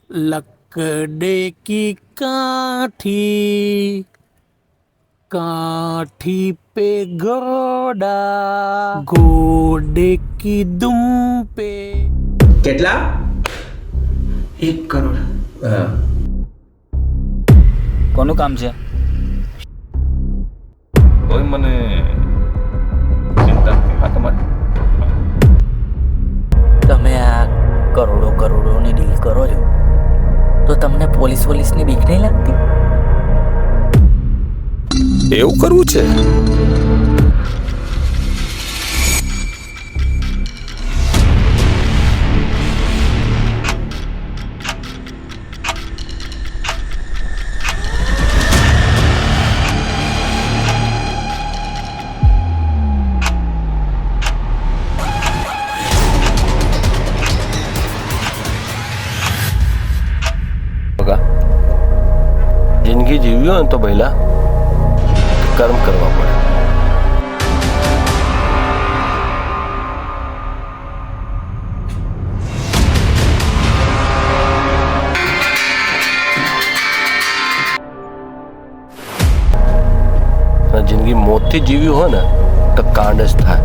लकड़े की काठी, काठी पे घोड़ा, घोड़े की दुम पे। કેટલા? 1 કરોડ. હા. કોનું કામ છે? તોય મને ચિંતા નથી. આ તમારી તમે આ કરોડોની ડીલ કરો છો તો તમને પોલીસની બીક નહીં લાગતી? એવું કરવું છે? જિંદગી જીવી હોય ને તો પહેલા કર્મ કરવા પડે. જિંદગી મોતથી જીવી હોય ને તો કાંડ જ થાય.